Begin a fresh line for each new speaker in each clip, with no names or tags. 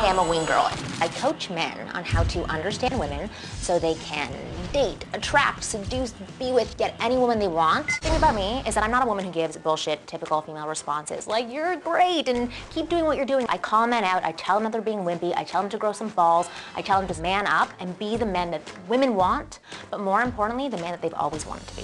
I am a wing girl. I coach men on how to understand women so they can date, attract, seduce, be with, get any woman they want. The thing about me is that I'm not a woman who gives bullshit, typical female responses like, you're great and keep doing what you're doing. I call men out, I tell them that they're being wimpy, I tell them to grow some balls, I tell them to man up and be the men that women want, but more importantly, the man that they've always wanted to be.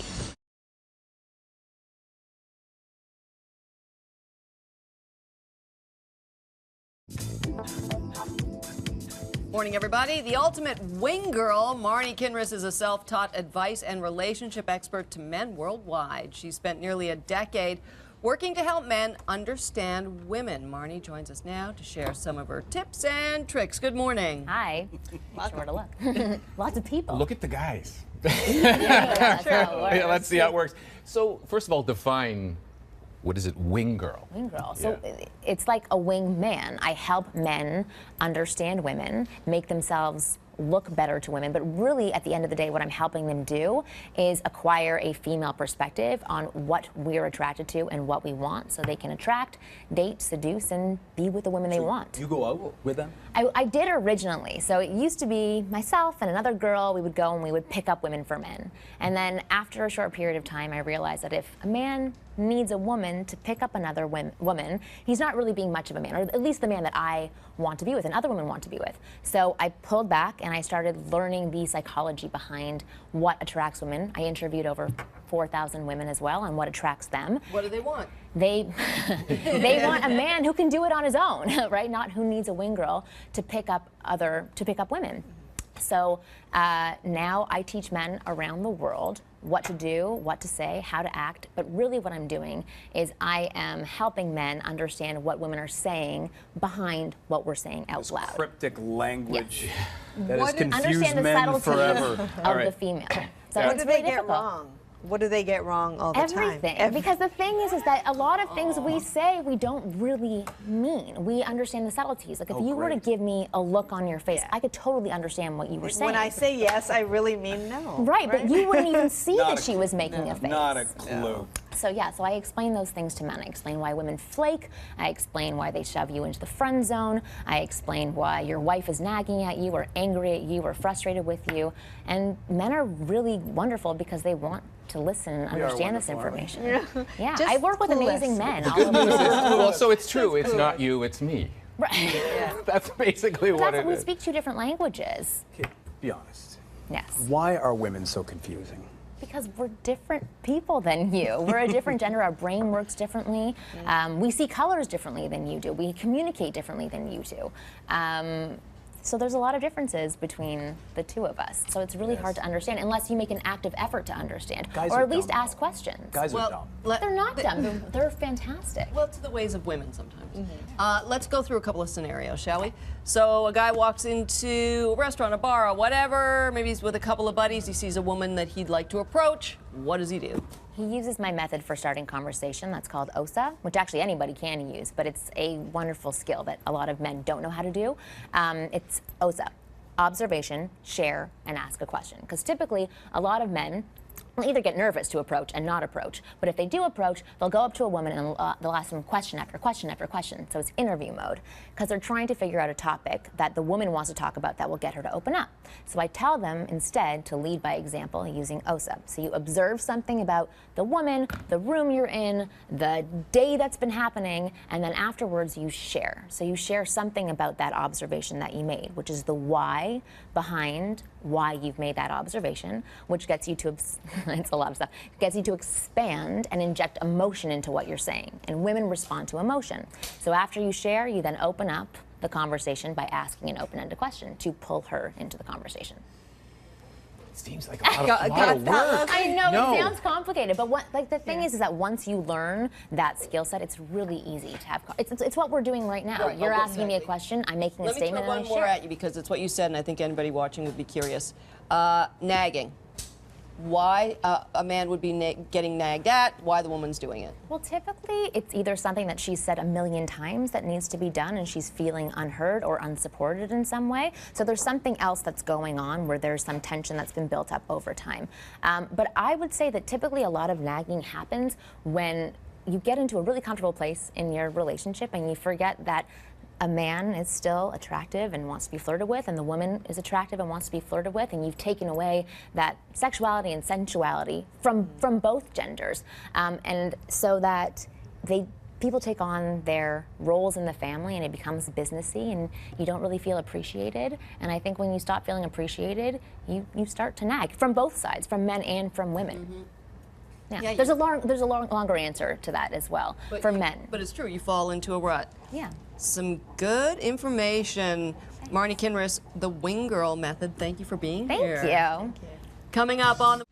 Morning, everybody. The ultimate wing girl, Marni Kinrys, is a self-taught advice and relationship expert to men worldwide. She spent nearly a decade working to help men understand women. Marni joins us now to share some of her tips and tricks. Good morning.
Hi. Lots where to look. Lots of people.
Look at the guys.
That's how it works.
Yeah, let's see how it works. So, first of all, define, what is it, wing girl?
Wing girl. So it's like a wing man. I help men understand women, make themselves look better to women, but really at the end of the day what I'm helping them do is acquire a female perspective on what we're attracted to and what we want so they can attract, date, seduce, and be with the women they want.
You go out with them?
I did originally. So it used to be myself and another girl. We would go and we would pick up women for men. And then after a short period of time, I realized that if a man needs a woman to pick up another woman, he's not really being much of a man, or at least the man that I want to be with and other women want to be with. So I pulled back and I started learning the psychology behind what attracts women. I interviewed over 4,000 women as well on what attracts them.
What do they want?
They want a man who can do it on his own, right? Not who needs a wing girl to pick up women. So now I teach men around the world what to do, what to say, how to act, but really what I'm doing is I am helping men understand what women are saying behind what we're saying out loud.
Cryptic language that
What
has
is-
confused
Understand the
men
subtlety
forever.
of the female. So
What
it's
do they
really
get
difficult.
wrong? What do they get wrong all the
Everything.
time?
Because the thing is that a lot of things we say we don't really mean. We understand the subtleties. Like if you were to give me a look on your face, I could totally understand what you were saying.
When I say yes, I really mean no.
Right, but you wouldn't even see
Not
that
a
she was making a face.
Not a clue.
So yeah, so I explain those things to men. I explain why women flake. I explain why they shove you into the friend zone. I explain why your wife is nagging at you or angry at you or frustrated with you. And men are really wonderful because they want to listen and understand this information. Yeah,
Just
I work with amazing men. all over the world.
Well, so it's true. It's not you, it's me.
Right.
That's basically
But
what
that's
it
we
is.
speak two different languages.
Okay, be honest.
Yes.
Why are women so confusing?
Because we're different people than you. We're a different gender. Our brain works differently. We see colors differently than you do. We communicate differently than you do. So there's a lot of differences between the two of us. So it's really hard to understand unless you make an active effort to understand,
Guys
or
are
at least
dumb,
ask questions.
Guys are dumb.
They're not dumb. They're fantastic.
Well, to the ways of women sometimes. Let's go through a couple of scenarios, shall we? So a guy walks into a restaurant, a bar, or whatever. Maybe he's with a couple of buddies. He sees a woman that he'd like to approach. What does he do?
He uses my method for starting conversation. That's called OSA, which actually anybody can use, but it's a wonderful skill that a lot of men don't know how to do. It's OSA, observation, share, and ask a question. Because typically, a lot of men will either get nervous to approach and not approach, but if they do approach, they'll go up to a woman and they'll ask them question after question after question. So it's interview mode, because they're trying to figure out a topic that the woman wants to talk about that will get her to open up. So I tell them instead to lead by example using OSA. So you observe something about the woman, the room you're in, the day that's been happening, and then afterwards you share. So you share something about that observation that you made, which is the why behind why you've made that observation, which gets you to, it's a lot of stuff, gets you to expand and inject emotion into what you're saying. And women respond to emotion. So after you share, you then open up the conversation by asking an open-ended question to pull her into the conversation.
Seems like a lot of work.
I know,
No.
it sounds complicated, but the thing is that once you learn that skill set, it's really easy to have. It's what we're doing right now.
Right,
You're
okay.
asking me a question, I'm making a
Let me
statement,
throw
and
one
I
more
share.
at you because it's what you said, and I think anybody watching would be curious. Nagging. Why a man would be getting nagged at, why the woman's doing it.
Well, typically, it's either something that she's said a million times that needs to be done and she's feeling unheard or unsupported in some way. So there's something else that's going on where there's some tension that's been built up over time. But I would say that typically a lot of nagging happens when you get into a really comfortable place in your relationship and you forget that a man is still attractive and wants to be flirted with, and the woman is attractive and wants to be flirted with, and you've taken away that sexuality and sensuality from both genders, and so that people take on their roles in the family and it becomes businessy and you don't really feel appreciated. And I think when you stop feeling appreciated, you start to nag from both sides, from men and from women. Yeah. There's a longer answer to that as well for men.
But it's true, you fall into a rut.
Yeah.
Some good information. Marni Kinrys, the Wing Girl method. Thank you for being here.
Thank you.
Coming up on the